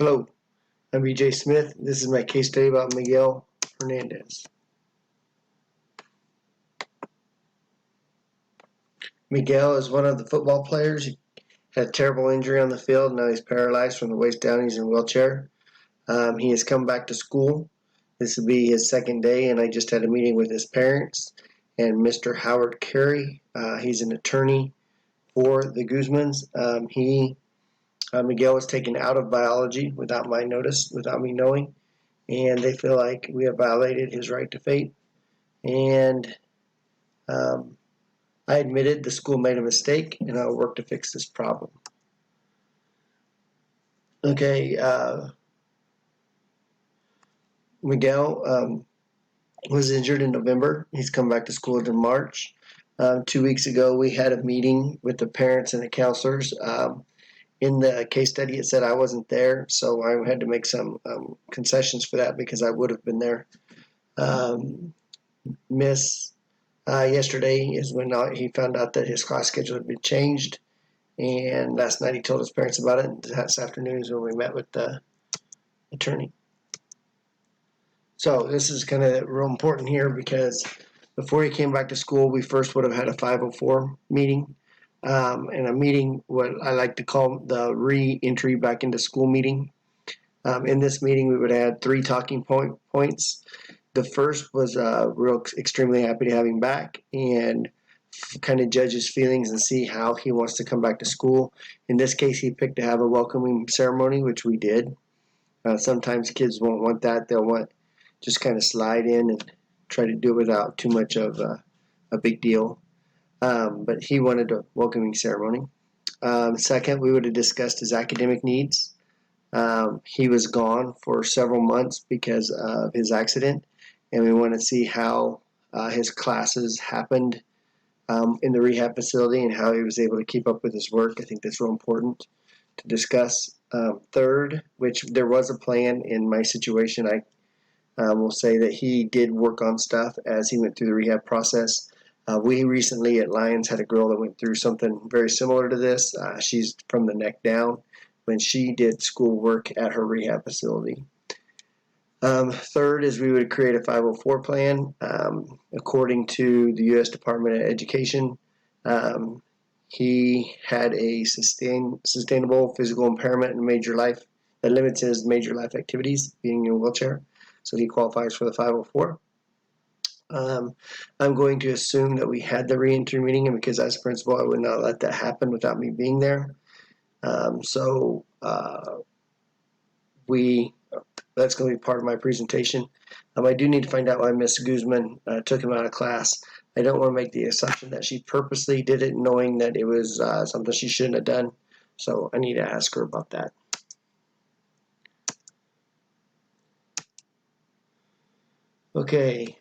Hello, I'm BJ Smith. This is my case study about Miguel Hernandez. Miguel is one of the football players. He had a terrible injury on the field. Now he's paralyzed from the waist down. He's in a wheelchair. He has come back to school. This will be his second day, and I just had a meeting with his parents and Mr. Howard Carey. He's an attorney for the Guzmans. Miguel was taken out of biology without my notice, without me knowing, and they feel like we have violated his right to fate. And I admitted the school made a mistake, and I'll work to fix this problem. Okay, Miguel was injured in November. He's come back to school in March. 2 weeks ago, we had a meeting with the parents and the counselors. In the case study, it said I wasn't there, so I had to make some concessions for that because I would have been there. Yesterday is when he found out that his class schedule had been changed, and last night he told his parents about it, and this afternoon is when we met with the attorney. So this is kind of real important here because before he came back to school, we first would have had a 504 meeting, and a meeting what I like to call the re-entry back into school meeting. In this meeting, we would have had 3 talking points. The first was extremely happy to have him back and kind of judge his feelings and see how he wants to come back to school. In this case, he picked to have a welcoming ceremony, which we did. Sometimes kids won't want that. They'll want just kind of slide in and try to do it without too much of a big deal. But he wanted a welcoming ceremony. Second, we would have discussed his academic needs. He was gone for several months because of his accident, and we want to see how his classes happened in the rehab facility and how he was able to keep up with his work. I think that's real important to discuss. Third, which there was a plan in my situation, I will say that he did work on stuff as he went through the rehab process. We recently at Lions had a girl that went through something very similar to this. She's from the neck down when she did schoolwork at her rehab facility. Third is we would create a 504 plan. According to the U.S. Department of Education, he had a sustainable physical impairment in major life that limits his major life activities, being in a wheelchair. So he qualifies for the 504. I'm going to assume that we had the re-entry meeting, and because as principal, I would not let that happen without me being there. That's going to be part of my presentation. I do need to find out why Miss Guzman took him out of class. I don't want to make the assumption that she purposely did it knowing that it was something she shouldn't have done. So I need to ask her about that. Okay,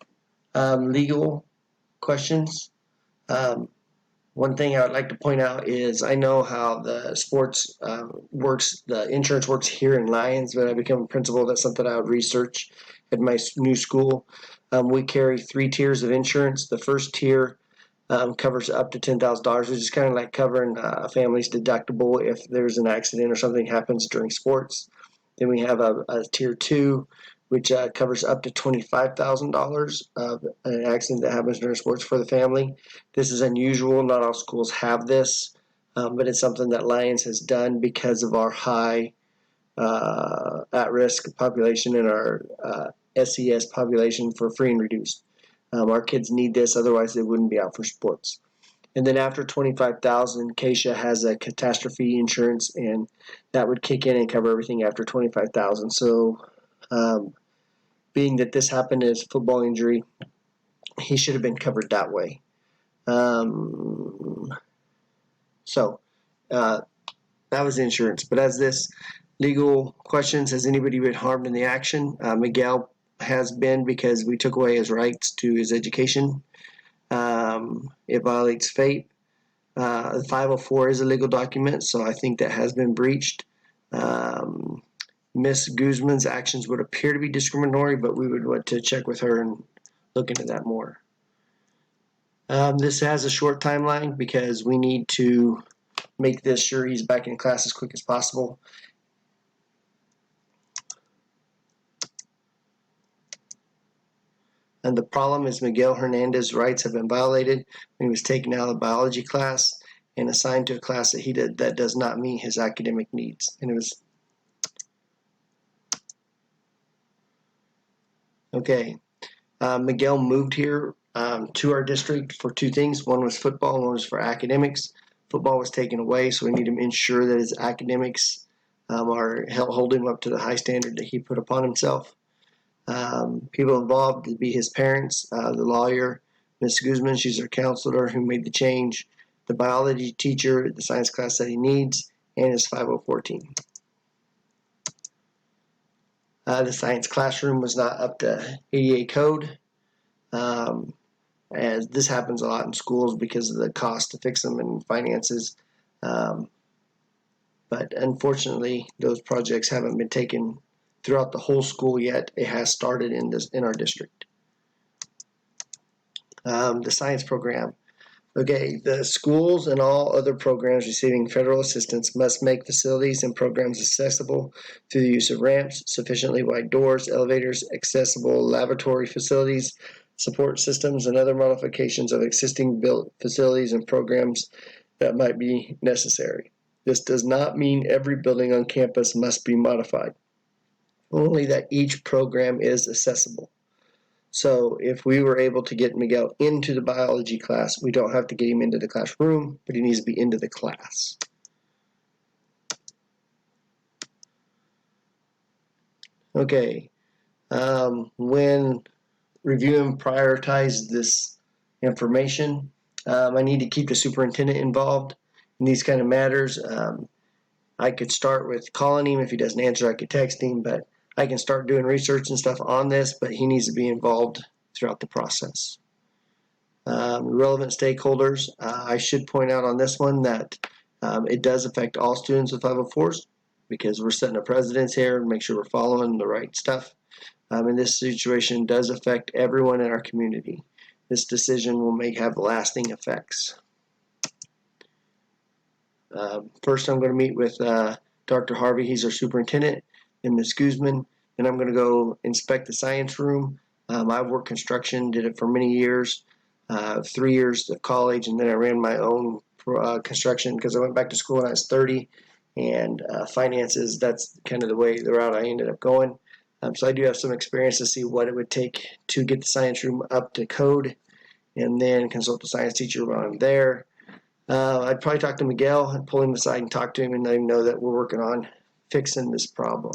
legal questions. One thing I would like to point out is I know how the sports works, the insurance works here in Lions. When I become a principal, that's something I would research at my new school. We carry 3 tiers of insurance. The first tier covers up to $10,000, which is kind of like covering a family's deductible if there's an accident or something happens during sports. Then we have a tier 2, which covers up to $25,000 of an accident that happens during sports for the family. This is unusual. Not all schools have this, but it's something that Lions has done because of our high at-risk population and our SES population for free and reduced. Our kids need this, otherwise they wouldn't be out for sports. And then after $25,000, Keisha has a catastrophe insurance, and that would kick in and cover everything after $25,000. So being that this happened as a football injury, he should have been covered that way. That was insurance. But as this legal questions, has anybody been harmed in the action? Miguel has been, because we took away his rights to his education. It violates fate. The 504 is a legal document, so I think that has been breached. Miss Guzman's actions would appear to be discriminatory, but we would want to check with her and look into that more. This has a short timeline because we need to make this sure he's back in class as quick as possible. And the problem is Miguel Hernandez's rights have been violated when he was taken out of the biology class and assigned to a class that does not meet his academic needs. And it was okay. Miguel moved here to our district for two things. One was football, and one was for academics. Football was taken away, so we need to ensure that his academics are hold him up to the high standard that he put upon himself. People involved would be his parents, the lawyer, Ms. Guzman, she's our counselor who made the change, the biology teacher, the science class that he needs, and his 504 team. The science classroom was not up to ADA code. As this happens a lot in schools because of the cost to fix them and finances. But unfortunately, those projects haven't been taken throughout the whole school yet. It has started in our district. The science program. Okay, the schools and all other programs receiving federal assistance must make facilities and programs accessible through the use of ramps, sufficiently wide doors, elevators, accessible laboratory facilities, support systems, and other modifications of existing built facilities and programs that might be necessary. This does not mean every building on campus must be modified, only that each program is accessible. So if we were able to get Miguel into the biology class, we don't have to get him into the classroom, but he needs to be into the class. Okay, when review and prioritize this information, I need to keep the superintendent involved in these kind of matters. I could start with calling him. If he doesn't answer, I could text him, but I can start doing research and stuff on this, but he needs to be involved throughout the process. Relevant stakeholders, I should point out on this one that it does affect all students with 504s because we're setting a precedence here and make sure we're following the right stuff. And this situation does affect everyone in our community. This decision will have lasting effects. First, I'm going to meet with Dr. Harvey. He's our superintendent, and Ms. Guzman. And I'm going to go inspect the science room. I've worked construction, did it for many years, 3 years of college, and then I ran my own construction because I went back to school when I was 30. And finances, that's kind of the route I ended up going. So I do have some experience to see what it would take to get the science room up to code and then consult the science teacher while I'm there. I'd probably talk to Miguel and pull him aside and talk to him and let him know that we're working on fixing this problem.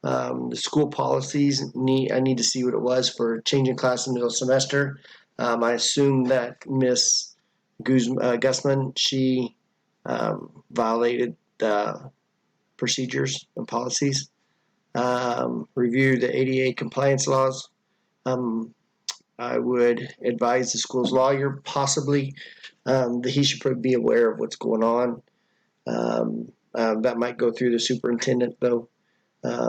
The school policies, I need to see what it was for changing class in the middle semester. I assume that Miss Gussman, she violated the procedures and policies. Review the ADA compliance laws. I would advise the school's lawyer possibly that he should probably be aware of what's going on. That might go through the superintendent though.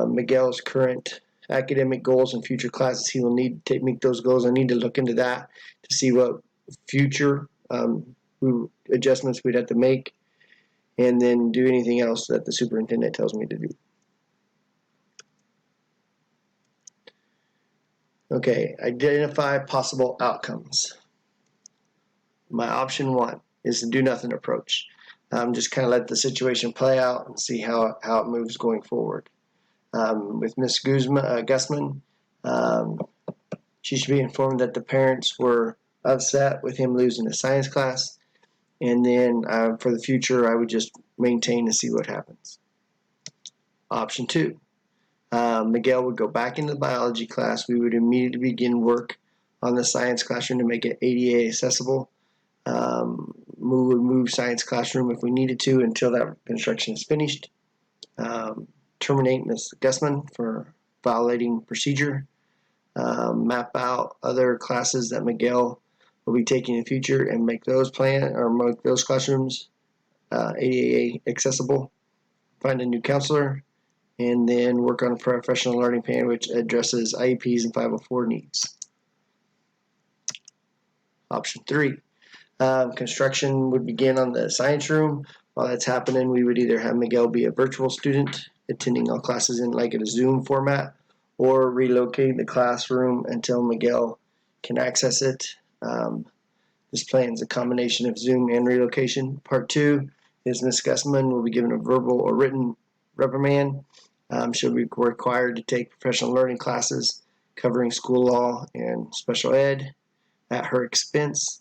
Miguel's current academic goals and future classes, he will need to meet those goals. I need to look into that to see what future adjustments we'd have to make and then do anything else that the superintendent tells me to do. Okay, identify possible outcomes. My option 1 is the do nothing approach. Just kind of let the situation play out and see how it moves going forward. With Ms. Gussman, she should be informed that the parents were upset with him losing a science class, and then for the future I would just maintain to see what happens. Option 2, Miguel would go back into the biology class. We would immediately begin work on the science classroom to make it ADA accessible. We would move science classroom if we needed to until that construction is finished. Terminate Ms. Gussman for violating procedure. Map out other classes that Miguel will be taking in the future and make those make those classrooms ADA accessible. Find a new counselor, and then work on a professional learning plan which addresses IEPs and 504 needs. Option 3, construction would begin on the science room. While that's happening, we would either have Miguel be a virtual student attending all classes in like a Zoom format, or relocating the classroom until Miguel can access it. This plan is a combination of Zoom and relocation. Part 2 is Ms. Gussman will be given a verbal or written reprimand. She'll be required to take professional learning classes covering school law and special ed at her expense.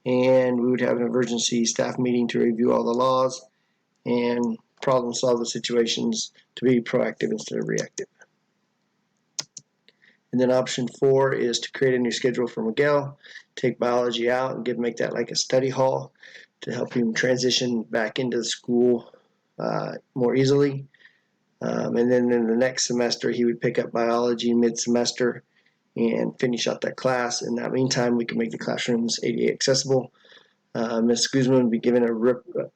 And we would have an emergency staff meeting to review all the laws and problem solve the situations to be proactive instead of reactive. And then option 4 is to create a new schedule for Miguel, take biology out and make that like a study hall to help him transition back into the school more easily. And then in the next semester, he would pick up biology mid-semester and finish out that class. In that meantime, we can make the classrooms ADA accessible. Ms. Guzman would be given a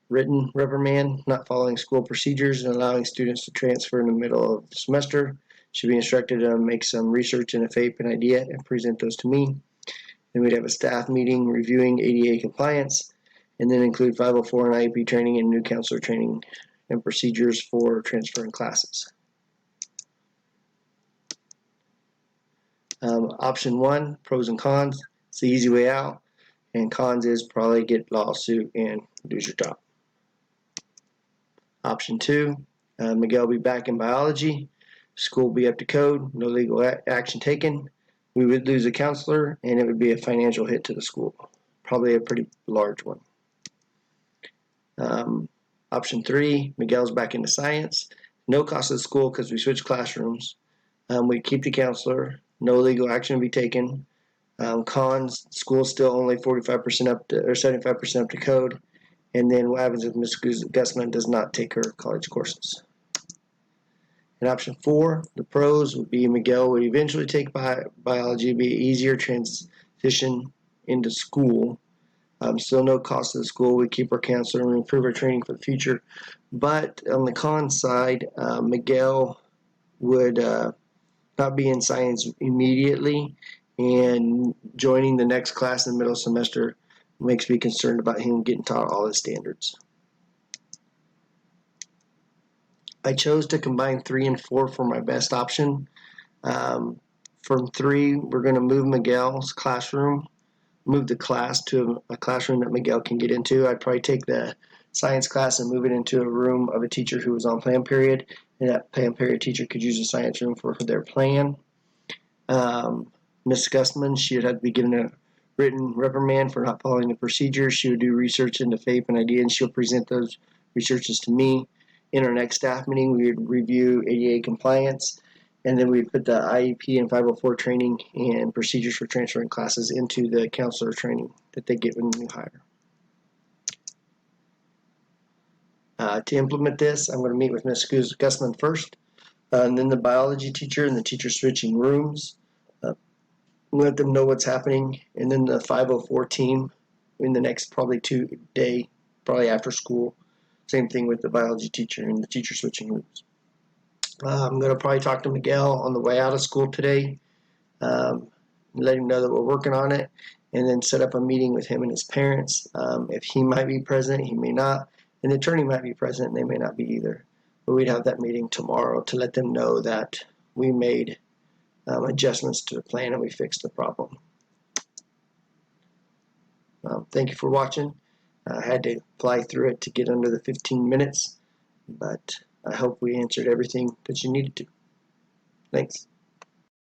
written reprimand, not following school procedures and allowing students to transfer in the middle of the semester. She'd be instructed to make some research in a FAPE and idea and present those to me. Then we'd have a staff meeting reviewing ADA compliance, and then include 504 and IEP training and new counselor training and procedures for transferring classes. Option 1, pros and cons. It's the easy way out, and cons is probably get lawsuit and lose your job. Option 2, Miguel will be back in biology. School will be up to code, no legal action taken. We would lose a counselor, and it would be a financial hit to the school, probably a pretty large one. Option 3, Miguel's back into science. No cost to the school because we switched classrooms. We keep the counselor. No legal action will be taken. Cons, school's still only 45% up to, or 75% up to code. And then what happens if Ms. Gussman does not take her college courses? And option 4, the pros would be Miguel would eventually take biology. It'd be an easier transition into school. Still no cost to the school. We keep our counselor and improve our training for the future. But on the con side, Miguel would not be in science immediately, and joining the next class in the middle semester makes me concerned about him getting taught all the standards. I chose to combine 3 and 4 for my best option. From 3, we're going to move Miguel's classroom, move the class to a classroom that Miguel can get into. I'd probably take the science class and move it into a room of a teacher who was on plan period, and that plan period teacher could use the science room for their plan. Ms. Gussman, she would have to be given a written reprimand for not following the procedures. She would do research into FAPE and IDEA, and she'll present those researches to me. In our next staff meeting, we would review ADA compliance, and then we'd put the IEP and 504 training and procedures for transferring classes into the counselor training that they get when you hire. To implement this, I'm going to meet with Ms. Gussman first, and then the biology teacher and the teacher switching rooms. Let them know what's happening, and then the 504 team in the next probably 2 day, probably after school. Same thing with the biology teacher and the teacher switching rooms. I'm going to probably talk to Miguel on the way out of school today, let him know that we're working on it, and then set up a meeting with him and his parents. If he might be present, he may not, and the attorney might be present, and they may not be either. But we'd have that meeting tomorrow to let them know that we made adjustments to the plan and we fixed the problem. Thank you for watching. I had to fly through it to get under the 15 minutes, but I hope we answered everything that you needed to. Thanks.